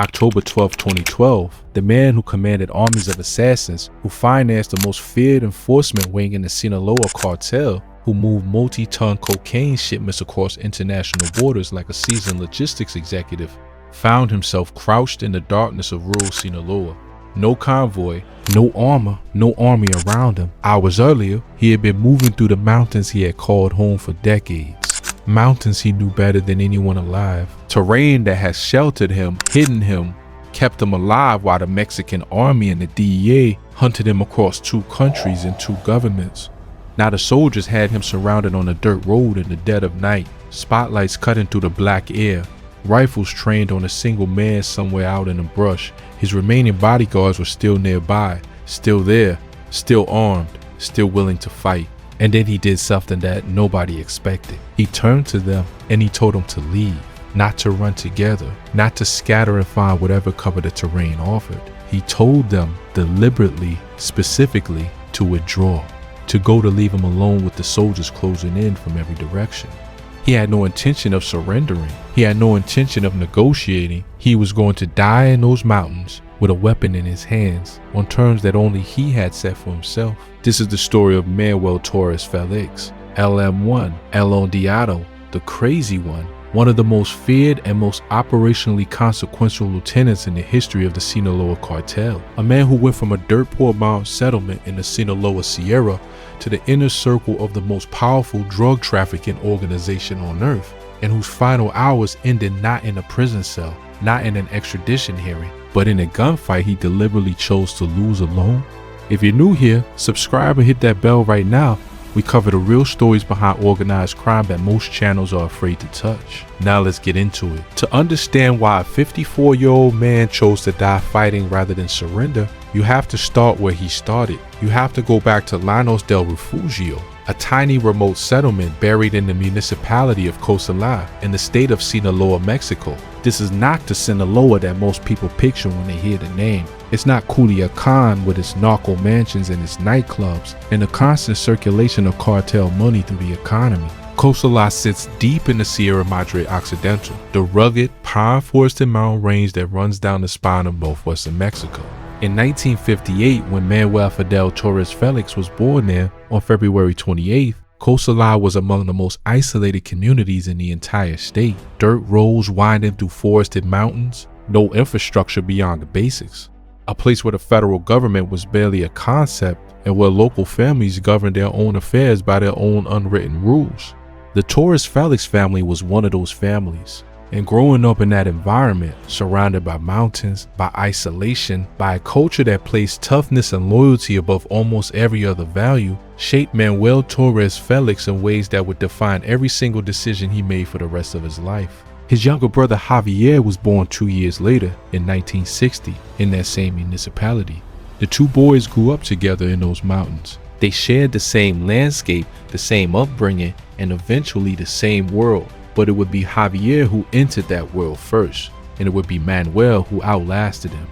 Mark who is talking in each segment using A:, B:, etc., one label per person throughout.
A: October 12, 2012, the man who commanded armies of assassins, who financed the most feared enforcement wing in the Sinaloa Cartel, who moved multi-ton cocaine shipments across international borders like a seasoned logistics executive, found himself crouched in the darkness of rural Sinaloa. No convoy, no armor, no army around him. Hours earlier, he had been moving through the mountains he had called home for decades. Mountains he knew better than anyone alive. Terrain that had sheltered him, hidden him, kept him alive while the Mexican army and the DEA hunted him across 2 countries and 2 governments. Now the soldiers had him surrounded on a dirt road in the dead of night, spotlights cutting through the black air, rifles trained on a single man somewhere out in the brush. His remaining bodyguards were still nearby, still there, still armed, still willing to fight. And then he did something that nobody expected. He turned to them and he told them to leave, not to run together, not to scatter and find whatever cover the terrain offered. He told them deliberately, specifically, to withdraw, to go to leave him alone with the soldiers closing in from every direction. He had no intention of surrendering. He had no intention of negotiating. He was going to die in those mountains with a weapon in his hands on terms that only he had set for himself. This is the story of Manuel Torres Félix, LM1, El Ondeado, the crazy one of the most feared and most operationally consequential lieutenants in the history of the Sinaloa Cartel. A man who went from a dirt-poor mountain settlement in the Sinaloa Sierra to the inner circle of the most powerful drug trafficking organization on earth, and whose final hours ended not in a prison cell, not in an extradition hearing, but in a gunfight he deliberately chose to lose alone. If you're new here, subscribe and hit that bell right now. We cover the real stories behind organized crime that most channels are afraid to touch. Now let's get into it. To understand why a 54-year-old man chose to die fighting rather than surrender, you have to start where he started. You have to go back to Llanos del Refugio, a tiny remote settlement buried in the municipality of Cozalá in the state of Sinaloa, Mexico. This is not the Sinaloa that most people picture when they hear the name. It's not Culiacan with its narco mansions and its nightclubs and the constant circulation of cartel money through the economy. Cozalá sits deep in the Sierra Madre Occidental, the rugged, pine-forested mountain range that runs down the spine of northwestern Mexico. In 1958, when Manuel Torres Félix was born there on February 28th, Cozalá was among the most isolated communities in the entire state. Dirt roads winding through forested mountains, no infrastructure beyond the basics. A place where the federal government was barely a concept and where local families governed their own affairs by their own unwritten rules. The Torres Félix family was one of those families. And growing up in that environment, surrounded by mountains, by isolation, by a culture that placed toughness and loyalty above almost every other value, shaped Manuel Torres Félix in ways that would define every single decision he made for the rest of his life. His younger brother Javier was born 2 years later, in 1960, in that same municipality. The 2 boys grew up together in those mountains. They shared the same landscape, the same upbringing, and eventually the same world. But it would be Javier who entered that world first, and it would be Manuel who outlasted him.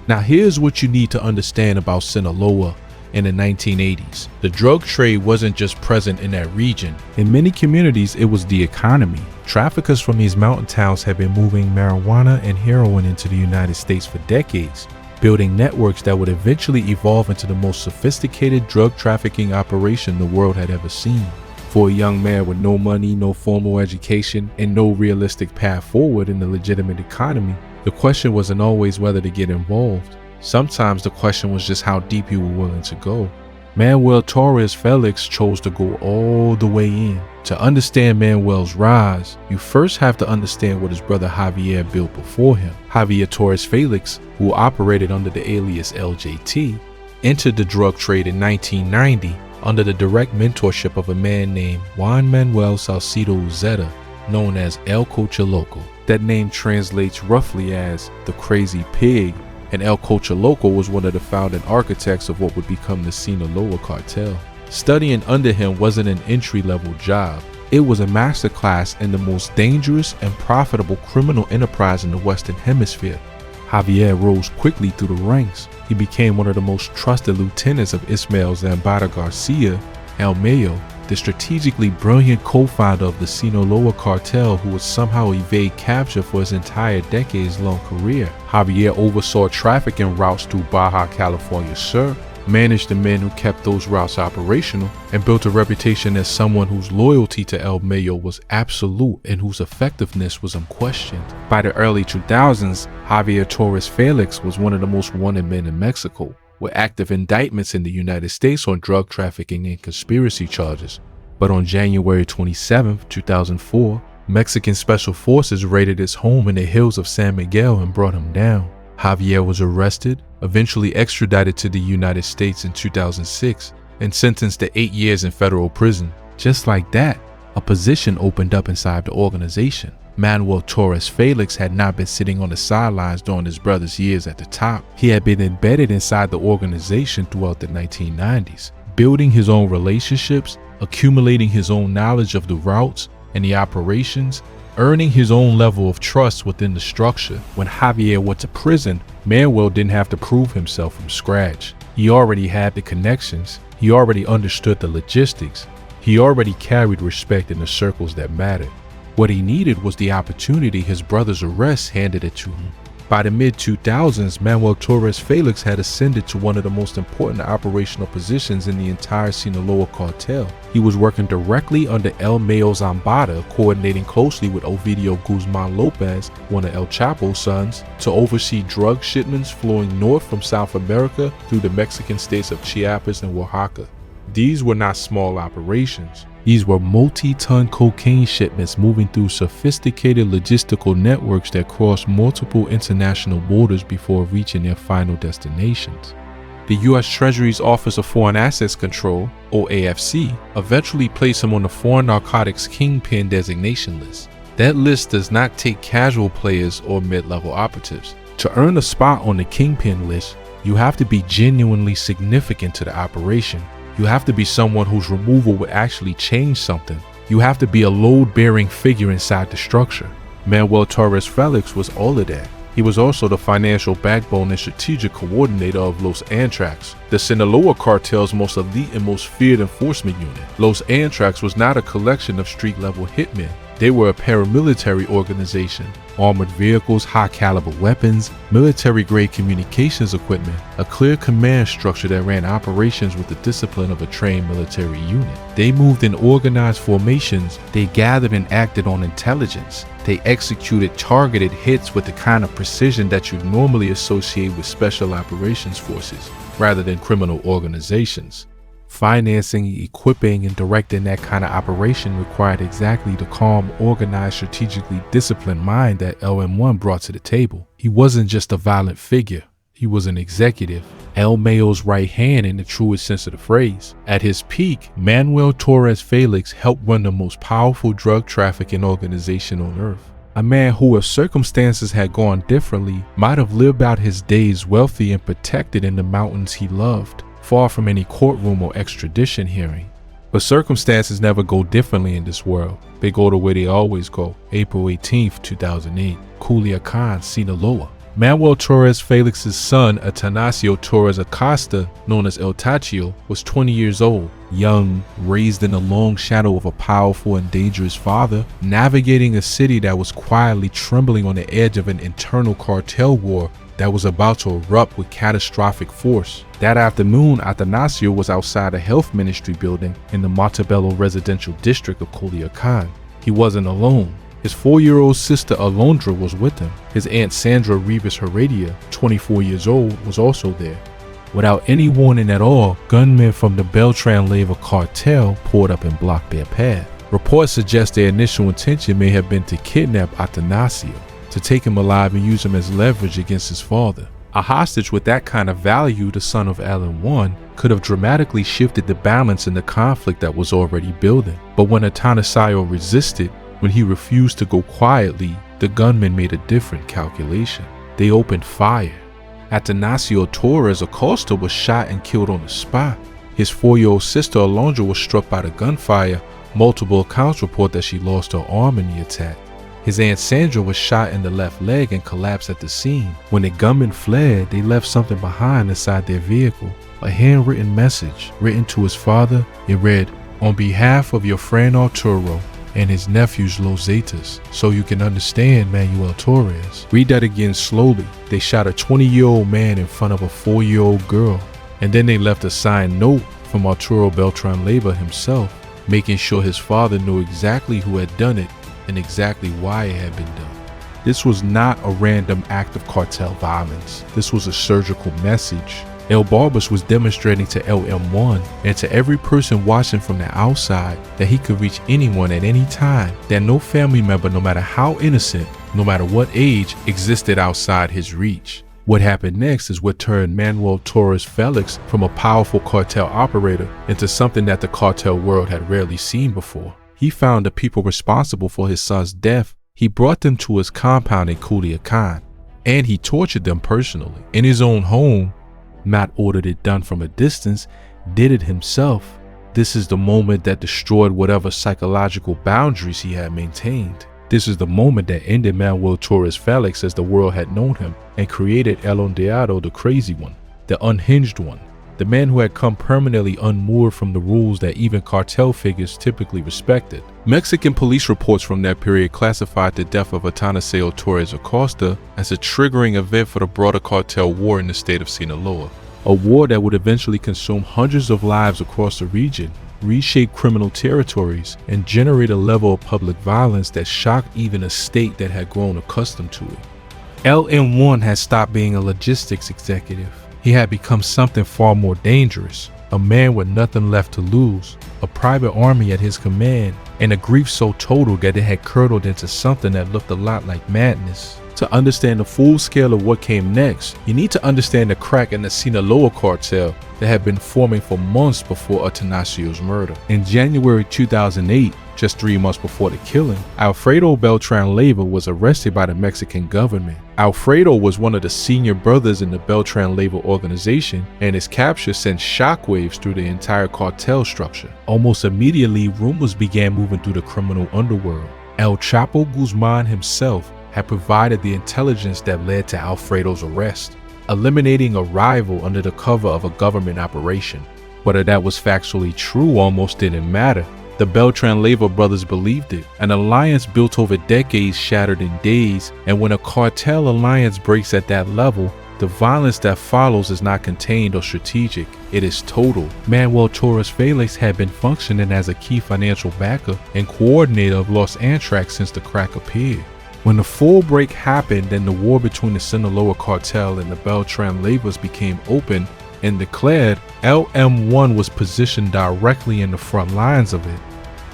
A: Now here's what you need to understand about Sinaloa in the 1980s. The drug trade wasn't just present in that region. In many communities, it was the economy. Traffickers from these mountain towns had been moving marijuana and heroin into the United States for decades, building networks that would eventually evolve into the most sophisticated drug trafficking operation the world had ever seen. For a young man with no money, no formal education, and no realistic path forward in the legitimate economy, the question wasn't always whether to get involved. Sometimes the question was just how deep you were willing to go. Manuel Torres Félix chose to go all the way in. To understand Manuel's rise, you first have to understand what his brother Javier built before him. Javier Torres Félix, who operated under the alias LJT, entered the drug trade in 1990 under the direct mentorship of a man named Juan Manuel Salcido Uzeta, known as El Coche Loco. That name translates roughly as the crazy pig, and El Coche Loco was one of the founding architects of what would become the Sinaloa Cartel. Studying under him wasn't an entry-level job. It was a masterclass in the most dangerous and profitable criminal enterprise in the Western Hemisphere. Javier rose quickly through the ranks. He became one of the most trusted lieutenants of Ismael Zambada García, El Mayo, the strategically brilliant co-founder of the Sinaloa Cartel who would somehow evade capture for his entire decades-long career. Javier oversaw trafficking routes through Baja California Sur, managed the men who kept those routes operational, and built a reputation as someone whose loyalty to El Mayo was absolute and whose effectiveness was unquestioned. By the early 2000s, Javier Torres Félix was one of the most wanted men in Mexico, with active indictments in the United States on drug trafficking and conspiracy charges. But on January 27, 2004, Mexican special forces raided his home in the hills of San Miguel and brought him down. Javier was arrested, eventually extradited to the United States in 2006, and sentenced to 8 years in federal prison. Just like that, a position opened up inside the organization. Manuel Torres Félix had not been sitting on the sidelines during his brother's years at the top. He had been embedded inside the organization throughout the 1990s, building his own relationships, accumulating his own knowledge of the routes and the operations, earning his own level of trust within the structure. When Javier went to prison, Manuel didn't have to prove himself from scratch. He already had the connections, he already understood the logistics, he already carried respect in the circles that mattered. What he needed was the opportunity his brother's arrest handed it to him. By the mid-2000s, Manuel Torres Félix had ascended to one of the most important operational positions in the entire Sinaloa Cartel. He was working directly under El Mayo Zambada, coordinating closely with Ovidio Guzman Lopez, one of El Chapo's sons, to oversee drug shipments flowing north from South America through the Mexican states of Chiapas and Oaxaca. These were not small operations. These were multi-ton cocaine shipments moving through sophisticated logistical networks that crossed multiple international borders before reaching their final destinations. The U.S. Treasury's Office of Foreign Assets Control, or AFC, eventually placed him on the Foreign Narcotics Kingpin designation list. That list does not take casual players or mid-level operatives. To earn a spot on the Kingpin list, you have to be genuinely significant to the operation. You have to be someone whose removal would actually change something. You have to be a load-bearing figure inside the structure. Manuel Torres Félix was all of that. He was also the financial backbone and strategic coordinator of Los Antrax, the Sinaloa Cartel's most elite and most feared enforcement unit. Los Antrax was not a collection of street-level hitmen. They were a paramilitary organization, armored vehicles, high-caliber weapons, military-grade communications equipment, a clear command structure that ran operations with the discipline of a trained military unit. They moved in organized formations, they gathered and acted on intelligence, they executed targeted hits with the kind of precision that you'd normally associate with special operations forces, rather than criminal organizations. Financing, equipping, and directing that kind of operation required exactly the calm, organized, strategically disciplined mind that LM1 brought to the table. He wasn't just a violent figure, he was an executive, El Mayo's right hand in the truest sense of the phrase. At his peak, Manuel Torres Félix helped run the most powerful drug trafficking organization on earth. A man who, if circumstances had gone differently, might have lived out his days wealthy and protected in the mountains he loved, far from any courtroom or extradition hearing. But circumstances never go differently in this world. They go the way they always go. April 18, 2008, Culiacan, Sinaloa. Manuel Torres Félix's son, Atanasio Torres Acosta, known as El Tachio, was 20 years old, young, raised in the long shadow of a powerful and dangerous father, navigating a city that was quietly trembling on the edge of an internal cartel war that was about to erupt with catastrophic force. That afternoon, Atanasio was outside a health ministry building in the Montebello residential district of Culiacan. He wasn't alone. His 4-year-old sister Alondra was with him. His aunt Sandra Rivas Heredia, 24 years old, was also there. Without any warning at all, gunmen from the Beltrán Leyva Cartel poured up and blocked their path. Reports suggest their initial intention may have been to kidnap Atanasio, to take him alive and use him as leverage against his father. A hostage with that kind of value, the son of Alan I, could have dramatically shifted the balance in the conflict that was already building. But when Atanasio resisted, when he refused to go quietly, the gunmen made a different calculation. They opened fire. Atanasio Torres Acosta was shot and killed on the spot. His 4-year-old sister Alondra was struck by the gunfire. Multiple accounts report that she lost her arm in the attack. His aunt Sandra was shot in the left leg and collapsed at the scene. When the gunmen fled, they left something behind inside their vehicle, a handwritten message written to his father. It read, On behalf of your friend Arturo and his nephews Los Zetas, so you can understand Manuel Torres. Read that again slowly. They shot a 20-year-old man in front of a 4-year-old girl, and then they left a signed note from Arturo Beltrán Leyva himself, making sure his father knew exactly who had done it and exactly why it had been done. This was not a random act of cartel violence. This was a surgical message. El Barbas was demonstrating to LM1 and to every person watching from the outside that he could reach anyone at any time, that no family member, no matter how innocent, no matter what age, existed outside his reach. What happened next is what turned Manuel Torres Félix from a powerful cartel operator into something that the cartel world had rarely seen before. He found the people responsible for his son's death. He brought them to his compound in Culiacan, and he tortured them personally in his own home. Not ordered it done from a distance, did it himself. This is the moment that destroyed whatever psychological boundaries he had maintained. This is the moment that ended Manuel Torres Félix as the world had known him and created El Ondeado, the crazy one, the unhinged one, the man who had come permanently unmoored from the rules that even cartel figures typically respected. Mexican police reports from that period classified the death of Atanasio Torres Acosta as a triggering event for the broader cartel war in the state of Sinaloa, a war that would eventually consume hundreds of lives across the region, reshape criminal territories, and generate a level of public violence that shocked even a state that had grown accustomed to it. LM1 had stopped being a logistics executive. He had become something far more dangerous, a man with nothing left to lose, a private army at his command, and a grief so total that it had curdled into something that looked a lot like madness. To understand the full scale of what came next, you need to understand the crack in the Sinaloa Cartel that had been forming for months before Atanasio's murder. In January 2008, just 3 months before the killing, Alfredo Beltrán Leyva was arrested by the Mexican government. Alfredo was one of the senior brothers in the Beltrán Leyva Organization, and his capture sent shockwaves through the entire cartel structure. Almost immediately, rumors began moving through the criminal underworld. El Chapo Guzman himself had provided the intelligence that led to Alfredo's arrest, eliminating a rival under the cover of a government operation. Whether that was factually true almost didn't matter. The Beltrán Leyva brothers believed it. An alliance built over decades shattered in days, and when a cartel alliance breaks at that level, the violence that follows is not contained or strategic, it is total. Manuel Torres Félix had been functioning as a key financial backer and coordinator of Los Antrax since the crack appeared. When the full break happened and the war between the Sinaloa Cartel and the Beltrán Leyvas became open and declared, LM1 was positioned directly in the front lines of it.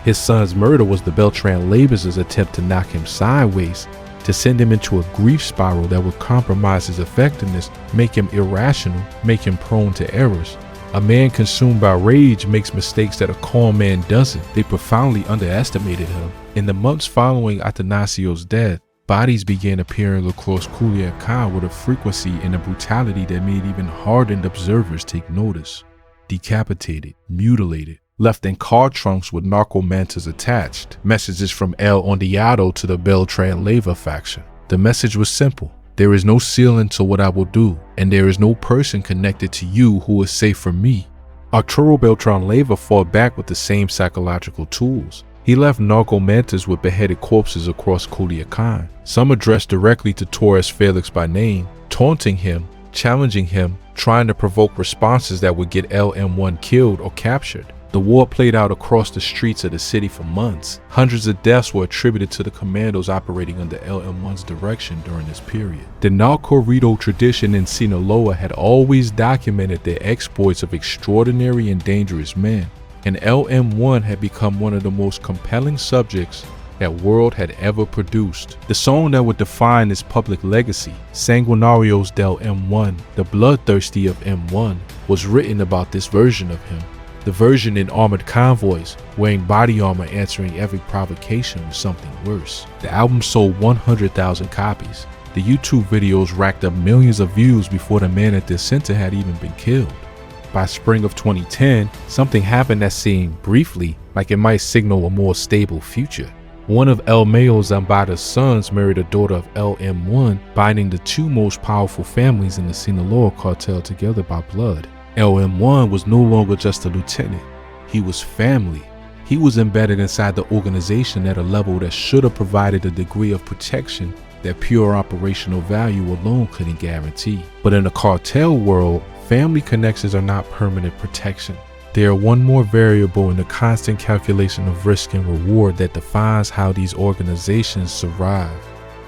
A: His son's murder was the Beltrán Leyvas' attempt to knock him sideways, to send him into a grief spiral that would compromise his effectiveness, make him irrational, make him prone to errors. A man consumed by rage makes mistakes that a calm man doesn't. They profoundly underestimated him. In the months following Atanasio's death, bodies began appearing across Culiacan with a frequency and a brutality that made even hardened observers take notice. Decapitated, mutilated, left in car trunks with narco mantas attached. Messages from El Ondeado to the Beltrán Leyva faction. The message was simple. There is no ceiling to what I will do, and there is no person connected to you who is safe from me. Arturo Beltrán Leyva fought back with the same psychological tools. He left narco mantas with beheaded corpses across Culiacan, some addressed directly to Torres Félix by name, taunting him, challenging him, trying to provoke responses that would get LM1 killed or captured. The war played out across the streets of the city for months. Hundreds of deaths were attributed to the commandos operating under LM1's direction during this period. The narco-corrido tradition in Sinaloa had always documented the exploits of extraordinary and dangerous men, and LM1 had become one of the most compelling subjects that world had ever produced. The song that would define his public legacy, Sanguinarios del M1, the bloodthirsty of M1, was written about this version of him. The version in armored convoys, wearing body armor answering every provocation was something worse. The album sold 100,000 copies. The YouTube videos racked up millions of views before the man at the center had even been killed. By spring of 2010, something happened that seemed, briefly, like it might signal a more stable future. One of Mayo Zambada's sons married a daughter of LM1, binding the two most powerful families in the Sinaloa Cartel together by blood. LM1 was no longer just a lieutenant. He was family. He was embedded inside the organization at a level that should have provided a degree of protection that pure operational value alone couldn't guarantee. But in the cartel world, family connections are not permanent protection. They are one more variable in the constant calculation of risk and reward that defines how these organizations survive.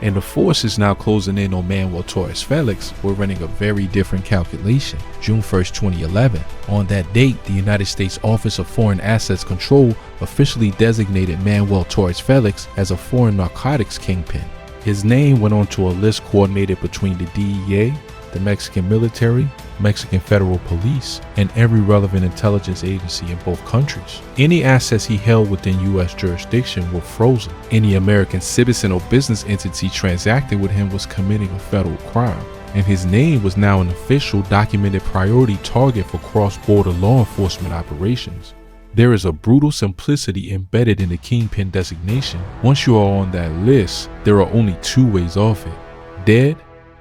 A: And the forces now closing in on Manuel Torres Félix were running a very different calculation. June 1st, 2011. On that date, the United States Office of Foreign Assets Control officially designated Manuel Torres Félix as a foreign narcotics kingpin. His name went onto a list coordinated between the DEA, the Mexican military, Mexican federal police, and every relevant intelligence agency in both countries. Any assets he held within U.S. jurisdiction were frozen. Any American citizen or business entity transacting with him was committing a federal crime, and his name was now an official documented priority target for cross-border law enforcement operations. There is a brutal simplicity embedded in the kingpin designation. Once you are on that list, there are only two ways off it: dead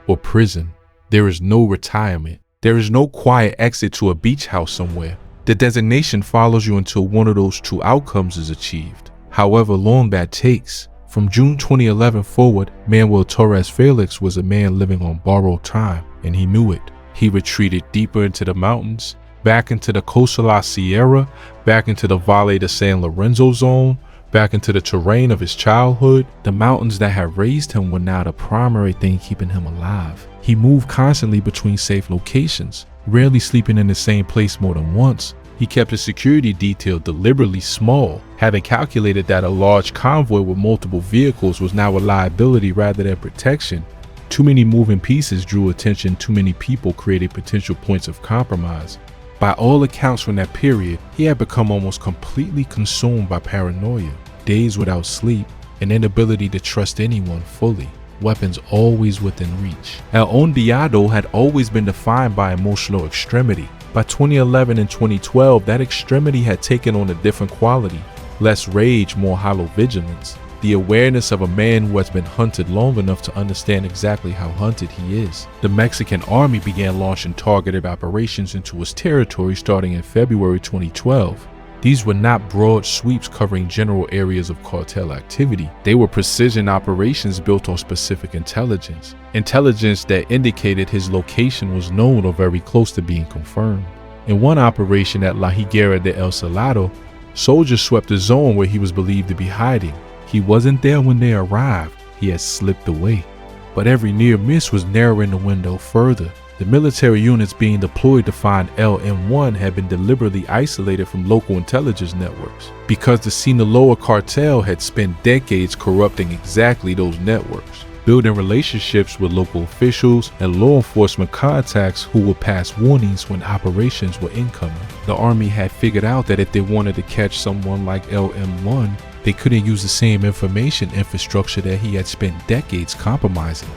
A: or prison. There is no retirement. There is no quiet exit to a beach house somewhere. The designation follows you until one of those two outcomes is achieved, however long that takes. From June 2011 forward, Manuel Torres Félix was a man living on borrowed time, and he knew it. He retreated deeper into the mountains, back into the Costa La Sierra, back into the Valle de San Lorenzo zone, back into the terrain of his childhood. The mountains that had raised him were now the primary thing keeping him alive. He moved constantly between safe locations, rarely sleeping in the same place more than once. He kept his security detail deliberately small, having calculated that a large convoy with multiple vehicles was now a liability rather than protection. Too many moving pieces drew attention, too many people created potential points of compromise. By all accounts from that period, he had become almost completely consumed by paranoia, days without sleep, an inability to trust anyone fully, weapons always within reach. El Ondeado had always been defined by emotional extremity. By 2011 and 2012, that extremity had taken on a different quality: less rage, more hollow vigilance. The awareness of a man who has been hunted long enough to understand exactly how hunted he is. The Mexican army began launching targeted operations into its territory starting in February 2012. These were not broad sweeps covering general areas of cartel activity. They were precision operations built on specific intelligence that indicated his location was known or very close to being confirmed. In one operation at La Higuera de El Salado, soldiers swept a zone where he was believed to be hiding. He wasn't there when they arrived. He had slipped away. But every near miss was narrowing the window further. The military units being deployed to find LM1 had been deliberately isolated from local intelligence networks because the Sinaloa Cartel had spent decades corrupting exactly those networks, building relationships with local officials and law enforcement contacts who would pass warnings when operations were incoming. The army had figured out that if they wanted to catch someone like LM1, they couldn't use the same information infrastructure that he had spent decades compromising.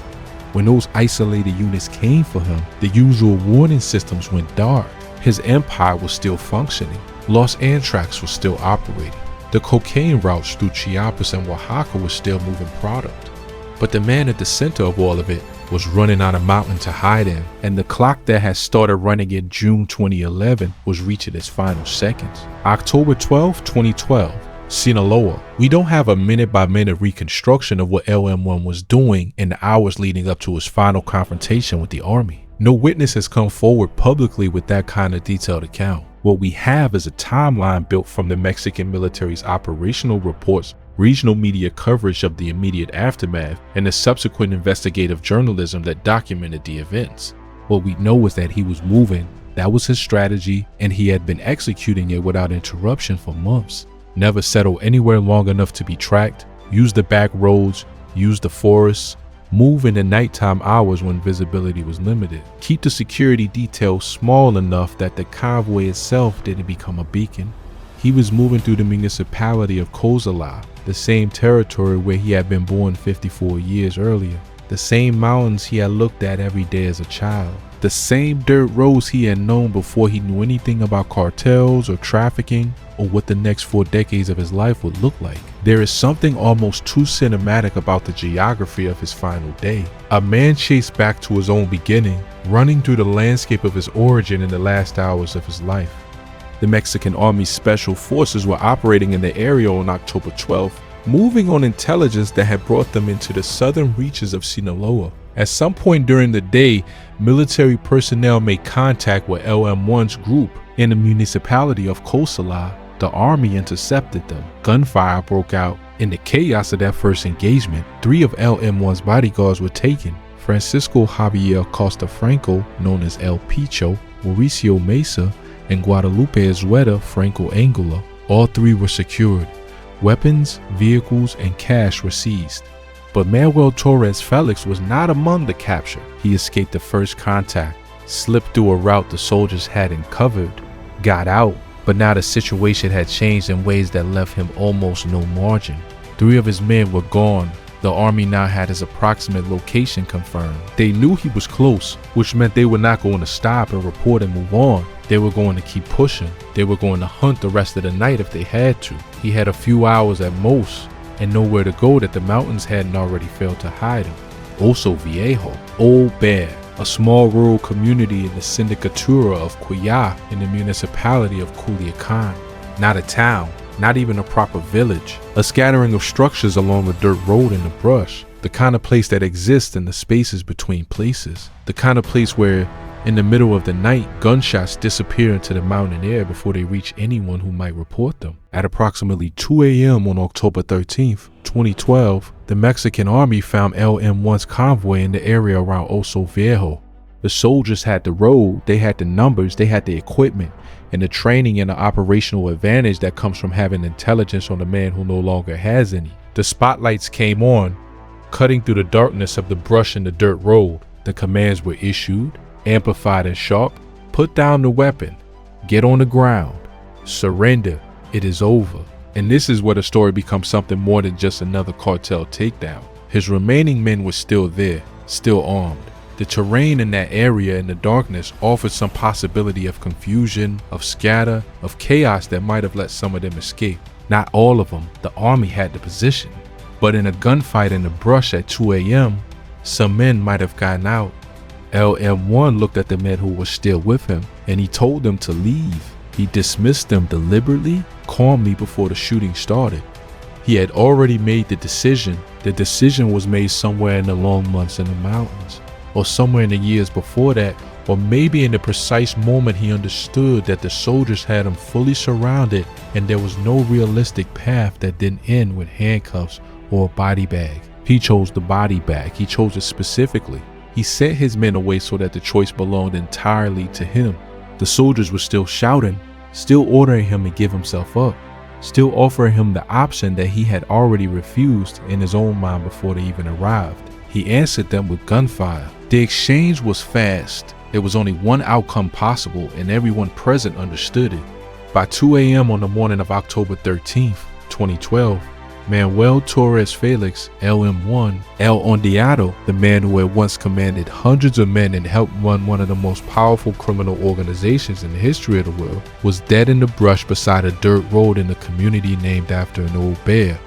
A: When those isolated units came for him, the usual warning systems went dark. His empire was still functioning. Los Antrax was still operating. The cocaine routes through Chiapas and Oaxaca was still moving product. But the man at the center of all of it was running on a mountain to hide in, and the clock that had started running in June 2011 was reaching its final seconds. October 12, 2012. Sinaloa. We don't have a minute-by-minute reconstruction of what LM1 was doing in the hours leading up to his final confrontation with the army. No witness has come forward publicly with that kind of detailed account. What we have is a timeline built from the Mexican military's operational reports, regional media coverage of the immediate aftermath, and the subsequent investigative journalism that documented the events. What we know is that he was moving, that was his strategy, and he had been executing it without interruption for months. Never settle anywhere long enough to be tracked, use the back roads, use the forests, move in the nighttime hours when visibility was limited. Keep the security details small enough that the convoy itself didn't become a beacon. He was moving through the municipality of Cozala, the same territory where he had been born 54 years earlier, the same mountains he had looked at every day as a child, the same dirt roads he had known before he knew anything about cartels or trafficking or what the next 4 decades of his life would look like. There is something almost too cinematic about the geography of his final day. A man chased back to his own beginning, running through the landscape of his origin in the last hours of his life. The Mexican Army's special forces were operating in the area on October 12th, moving on intelligence that had brought them into the southern reaches of Sinaloa. At some point during the day, military personnel made contact with LM1's group in the municipality of Cosala. The army intercepted them. Gunfire broke out. In the chaos of that first engagement, 3 of LM1's bodyguards were taken. Francisco Javier Costa Franco, known as El Picho, Mauricio Mesa, and Guadalupe Azueta Franco Angulo. All 3 were secured. Weapons, vehicles, and cash were seized. But Manuel Torres Félix was not among the captured. He escaped the first contact, slipped through a route the soldiers hadn't covered, got out, but now the situation had changed in ways that left him almost no margin. 3 of his men were gone. The army now had his approximate location confirmed. They knew he was close, which meant they were not going to stop and report and move on. They were going to keep pushing. They were going to hunt the rest of the night if they had to. He had a few hours at most, and nowhere to go that the mountains hadn't already failed to hide him. Oso Viejo, Old Bear, a small rural community in the Sindicatura of Cuya in the municipality of Culiacan. Not a town, not even a proper village. A scattering of structures along the dirt road in the brush. The kind of place that exists in the spaces between places. The kind of place where, in the middle of the night, gunshots disappear into the mountain air before they reach anyone who might report them. At approximately 2 a.m. on October 13th, 2012, the Mexican army found LM1's convoy in the area around Oso Viejo. The soldiers had the road, they had the numbers, they had the equipment, and the training and the operational advantage that comes from having intelligence on a man who no longer has any. The spotlights came on, cutting through the darkness of the brush and the dirt road. The commands were issued, amplified and sharp. Put down the weapon. Get on the ground. Surrender. It is over. And this is where the story becomes something more than just another cartel takedown. His remaining men were still there, still armed. The terrain in that area in the darkness offered some possibility of confusion, of scatter, of chaos that might have let some of them escape. Not all of them. The army had the position. But in a gunfight in the brush at 2 a.m., some men might have gotten out. LM1 looked at the men who were still with him, and he told them to leave. He dismissed them deliberately, calmly before the shooting started. He had already made the decision. The decision was made somewhere in the long months in the mountains, or somewhere in the years before that, or maybe in the precise moment he understood that the soldiers had him fully surrounded and there was no realistic path that didn't end with handcuffs or a body bag. He chose the body bag. He chose it specifically. He sent his men away so that the choice belonged entirely to him. The soldiers were still shouting, still ordering him to give himself up, still offering him the option that he had already refused in his own mind before they even arrived. He answered them with gunfire. The exchange was fast. There was only one outcome possible, and everyone present understood it. By 2 a.m. on the morning of October 13th, 2012, Manuel Torres Félix, LM1, El Ondeado, the man who had once commanded hundreds of men and helped run one of the most powerful criminal organizations in the history of the world, was dead in the brush beside a dirt road in a community named after an old bear.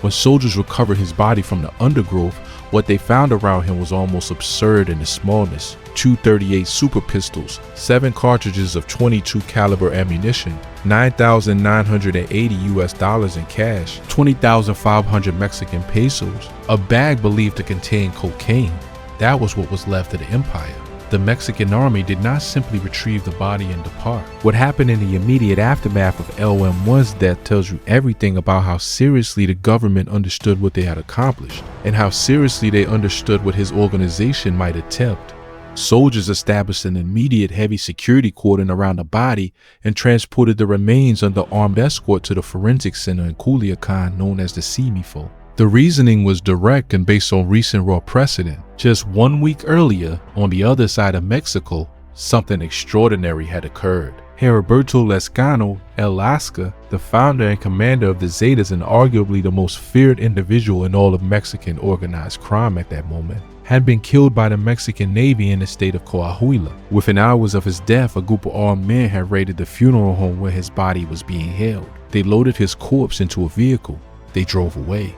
A: When soldiers recovered his body from the undergrowth, what they found around him was almost absurd in its smallness. 238 super pistols, 7 cartridges of .22 caliber ammunition, $9,980 in cash, 20,500 Mexican pesos, a bag believed to contain cocaine. That was what was left of the empire. The Mexican army did not simply retrieve the body and depart. What happened in the immediate aftermath of LM1's death tells you everything about how seriously the government understood what they had accomplished, and how seriously they understood what his organization might attempt. Soldiers established an immediate heavy security cordon around the body and transported the remains under armed escort to the forensic center in Culiacan known as the CIMIFO. The reasoning was direct and based on recent raw precedent. Just 1 week earlier, on the other side of Mexico, something extraordinary had occurred. Heriberto Lescano, El Lasca, the founder and commander of the Zetas and arguably the most feared individual in all of Mexican organized crime at that moment, had been killed by the Mexican Navy in the state of Coahuila. Within hours of his death, a group of armed men had raided the funeral home where his body was being held. They loaded his corpse into a vehicle. They drove away.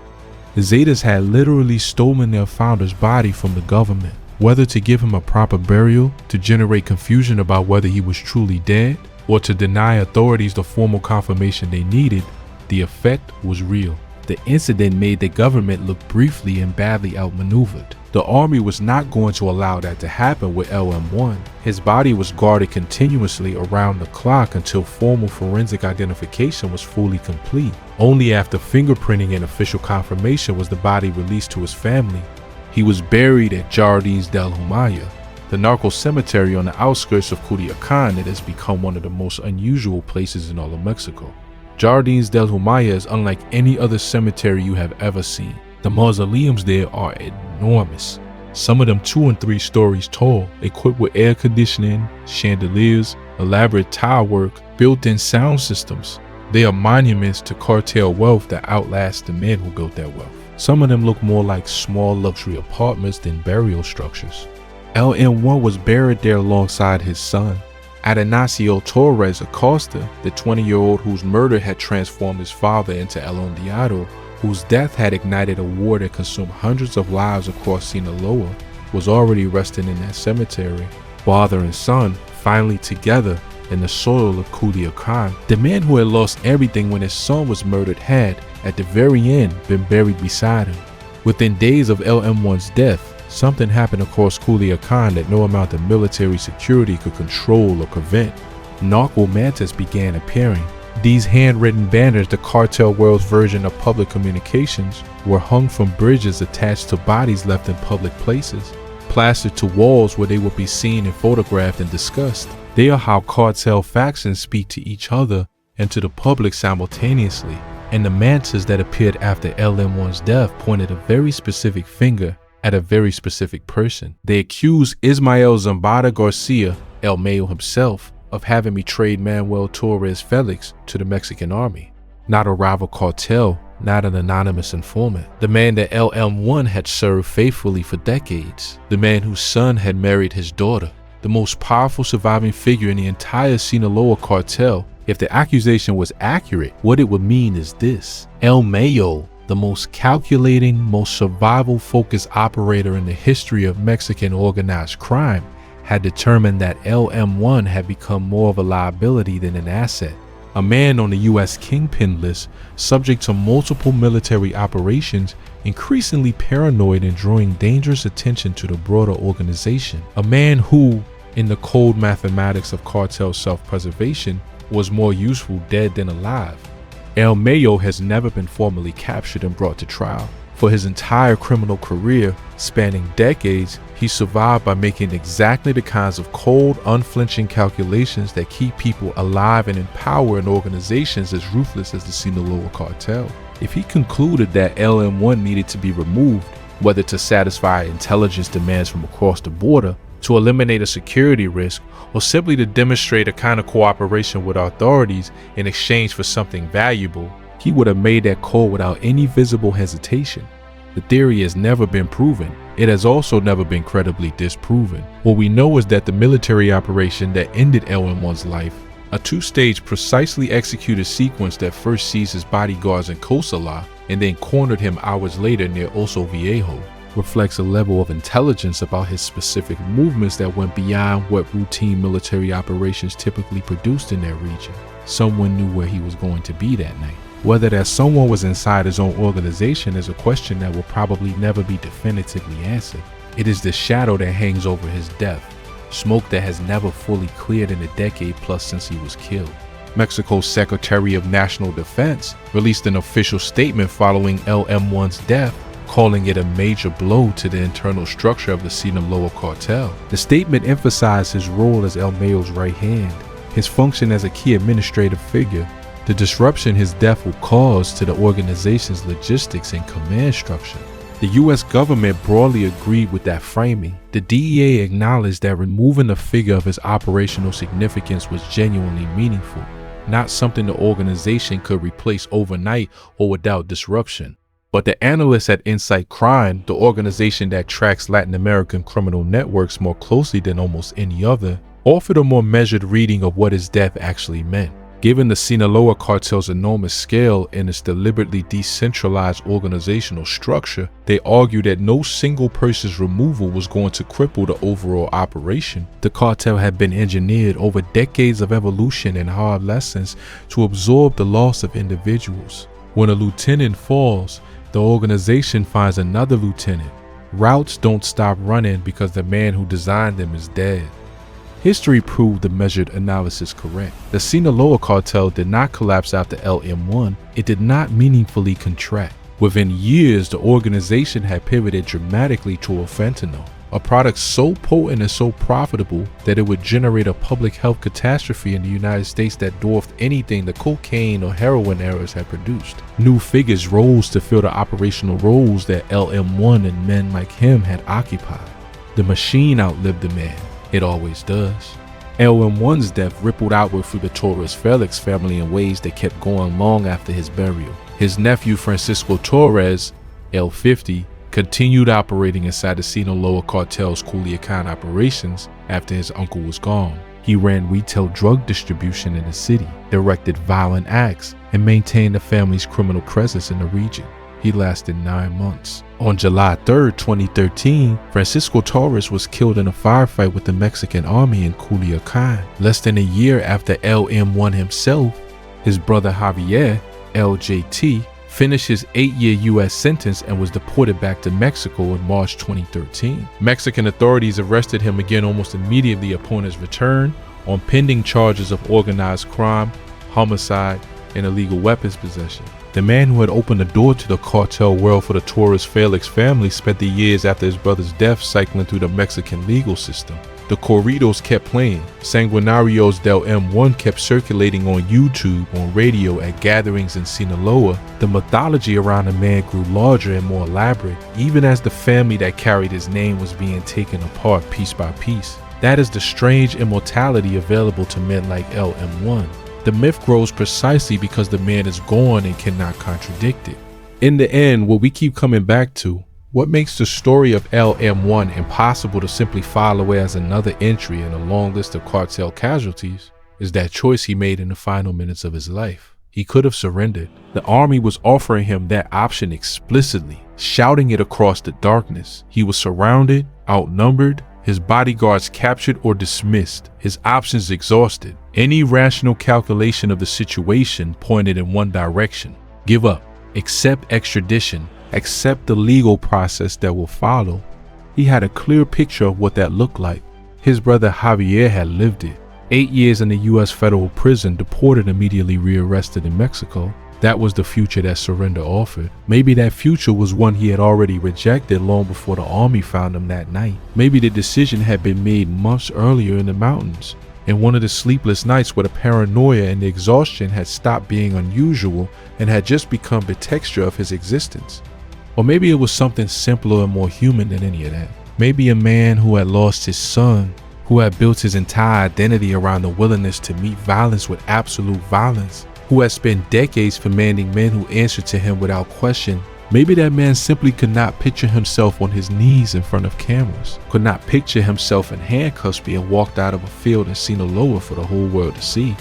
A: The Zetas had literally stolen their founder's body from the government, whether to give him a proper burial, to generate confusion about whether he was truly dead, or to deny authorities the formal confirmation they needed, the effect was real. The incident made the government look briefly and badly outmaneuvered. The army was not going to allow that to happen with LM1. His body was guarded continuously around the clock until formal forensic identification was fully complete. Only after fingerprinting and official confirmation was the body released to his family. He was buried at Jardines del Humaya, the narco cemetery on the outskirts of Culiacan that has become one of the most unusual places in all of Mexico. Jardines del Humaya is unlike any other cemetery you have ever seen. The mausoleums there are enormous, some of them 2 and 3 stories tall, equipped with air conditioning, chandeliers, elaborate tile work, built-in sound systems. They are monuments to cartel wealth that outlast the men who built that wealth. Some of them look more like small luxury apartments than burial structures. LM1 was buried there alongside his son, Atanasio Torres Acosta, the 20-year-old whose murder had transformed his father into El Ondeado, whose death had ignited a war that consumed hundreds of lives across Sinaloa, was already resting in that cemetery. Father and son, finally together in the soil of Culiacan. The man who had lost everything when his son was murdered had, at the very end, been buried beside him. Within days of LM1's death, something happened across Culiacan that no amount of military security could control or prevent. Narco mantas began appearing. These handwritten banners, the cartel world's version of public communications, were hung from bridges attached to bodies left in public places, plastered to walls where they would be seen and photographed and discussed. They are how cartel factions speak to each other and to the public simultaneously. And the mantas that appeared after LM1's death pointed a very specific finger at a very specific person. They accused Ismael Zambada García, El Mayo himself, of having betrayed Manuel Torres Félix to the Mexican army. Not a rival cartel, not an anonymous informant. The man that LM1 had served faithfully for decades. The man whose son had married his daughter. The most powerful surviving figure in the entire Sinaloa Cartel. If the accusation was accurate, what it would mean is this: El Mayo, the most calculating, most survival-focused operator in the history of Mexican organized crime, had determined that LM1 had become more of a liability than an asset. A man on the U.S. kingpin list, subject to multiple military operations, increasingly paranoid and drawing dangerous attention to the broader organization. A man who, in the cold mathematics of cartel self-preservation, was more useful dead than alive. El Mayo has never been formally captured and brought to trial. For his entire criminal career, spanning decades, he survived by making exactly the kinds of cold, unflinching calculations that keep people alive and in power in organizations as ruthless as the Sinaloa Cartel. If he concluded that LM1 needed to be removed, whether to satisfy intelligence demands from across the border, to eliminate a security risk, or simply to demonstrate a kind of cooperation with authorities in exchange for something valuable, he would have made that call without any visible hesitation. The theory has never been proven. It has also never been credibly disproven. What we know is that the military operation that ended LM1's life, a 2-stage precisely executed sequence that first seized his bodyguards in Cosala and then cornered him hours later near Oso Viejo, reflects a level of intelligence about his specific movements that went beyond what routine military operations typically produced in that region. Someone knew where he was going to be that night. Whether that someone was inside his own organization is a question that will probably never be definitively answered. It is the shadow that hangs over his death, smoke that has never fully cleared in a decade plus since he was killed. Mexico's Secretary of National Defense released an official statement following LM1's death, calling it a major blow to the internal structure of the Sinaloa Cartel. The statement emphasized his role as El Mayo's right hand, his function as a key administrative figure, the disruption his death will cause to the organization's logistics and command structure. The U.S. government broadly agreed with that framing. The DEA acknowledged that removing the figure of his operational significance was genuinely meaningful, not something the organization could replace overnight or without disruption. But the analysts at Insight Crime, the organization that tracks Latin American criminal networks more closely than almost any other, offered a more measured reading of what his death actually meant. Given the Sinaloa Cartel's enormous scale and its deliberately decentralized organizational structure, they argue that no single person's removal was going to cripple the overall operation. The cartel had been engineered over decades of evolution and hard lessons to absorb the loss of individuals. When a lieutenant falls, the organization finds another lieutenant. Routes don't stop running because the man who designed them is dead. History proved the measured analysis correct. The Sinaloa Cartel did not collapse after LM1, it did not meaningfully contract. Within years, the organization had pivoted dramatically toward fentanyl, a product so potent and so profitable that it would generate a public health catastrophe in the United States that dwarfed anything the cocaine or heroin eras had produced. New figures rose to fill the operational roles that LM1 and men like him had occupied. The machine outlived the man. It always does. LM1's death rippled outward through the Torres Félix family in ways that kept going long after his burial. His nephew Francisco Torres, L50, continued operating inside the Sinaloa Cartel's Culiacan operations after his uncle was gone. He ran retail drug distribution in the city, directed violent acts, and maintained the family's criminal presence in the region. He lasted 9 months. On July 3, 2013, Francisco Torres was killed in a firefight with the Mexican army in Culiacan. Less than a year after LM1 himself, his brother Javier, LJT, finished his 8-year U.S. sentence and was deported back to Mexico in March 2013. Mexican authorities arrested him again almost immediately upon his return on pending charges of organized crime, homicide, and illegal weapons possession. The man who had opened the door to the cartel world for the Torres Félix family spent the years after his brother's death cycling through the Mexican legal system. The corridos kept playing, Sanguinarios del M1 kept circulating on YouTube, on radio, at gatherings in Sinaloa. The mythology around the man grew larger and more elaborate, even as the family that carried his name was being taken apart piece by piece. That is the strange immortality available to men like LM1. The myth grows precisely because the man is gone and cannot contradict it. In the end, what we keep coming back to, what makes the story of LM1 impossible to simply file away as another entry in a long list of cartel casualties, is that choice he made in the final minutes of his life. He could have surrendered. The army was offering him that option explicitly, shouting it across the darkness. He was surrounded, outnumbered, his bodyguards captured or dismissed, his options exhausted. Any rational calculation of the situation pointed in one direction: give up, accept extradition, accept the legal process that will follow. He had a clear picture of what that looked like. His brother Javier had lived it. 8 years in the U.S. federal prison, deported, immediately rearrested in Mexico. That was the future that surrender offered. Maybe that future was one he had already rejected long before the army found him that night. Maybe the decision had been made months earlier in the mountains, in one of the sleepless nights where the paranoia and the exhaustion had stopped being unusual and had just become the texture of his existence. Or maybe it was something simpler and more human than any of that. Maybe a man who had lost his son, who had built his entire identity around the willingness to meet violence with absolute violence, who had spent decades commanding men who answered to him without question. Maybe that man simply could not picture himself on his knees in front of cameras, could not picture himself in handcuffs being walked out of a field in Sinaloa for the whole world to see,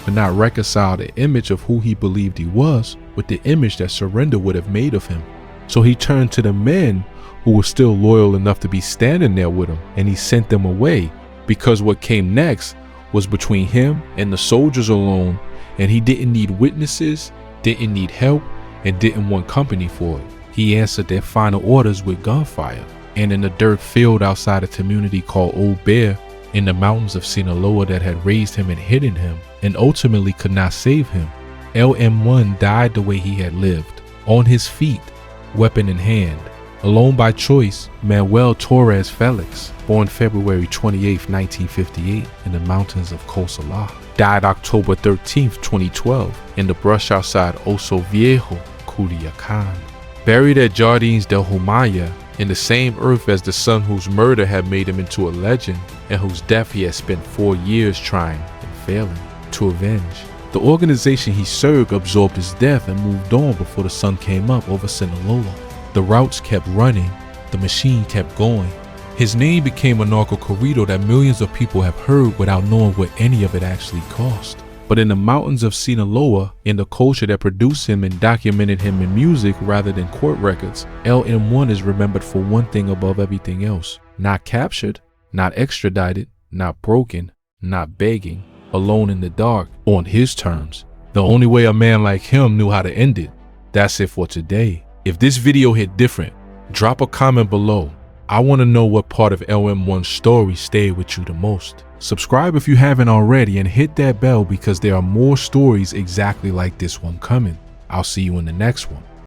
A: could not reconcile the image of who he believed he was with the image that surrender would have made of him. So he turned to the men who were still loyal enough to be standing there with him, and he sent them away, because what came next was between him and the soldiers alone, and he didn't need witnesses, didn't need help, and didn't want company for it. He answered their final orders with gunfire, and in the dirt field outside a community called Old Bear, in the mountains of Sinaloa that had raised him and hidden him, and ultimately could not save him, LM1 died the way he had lived, on his feet, weapon in hand, alone by choice. Manuel Torres Félix, born February 28, 1958, in the mountains of Cosala, died October 13, 2012, in the brush outside Oso Viejo, Culiacan. Buried at Jardines del Humaya, in the same earth as the son whose murder had made him into a legend, and whose death he had spent 4 years trying and failing to avenge. The organization he served absorbed his death and moved on before the sun came up over Sinaloa. The routes kept running, the machine kept going. His name became a narco corrido that millions of people have heard without knowing what any of it actually cost. But in the mountains of Sinaloa, in the culture that produced him and documented him in music rather than court records, LM1 is remembered for one thing above everything else: not captured, not extradited, not broken, not begging, alone in the dark, on his terms. The only way a man like him knew how to end it. That's it for today. If this video hit different, drop a comment below. I want to know what part of LM1's story stayed with you the most. Subscribe if you haven't already and hit that bell because there are more stories exactly like this one coming. I'll see you in the next one.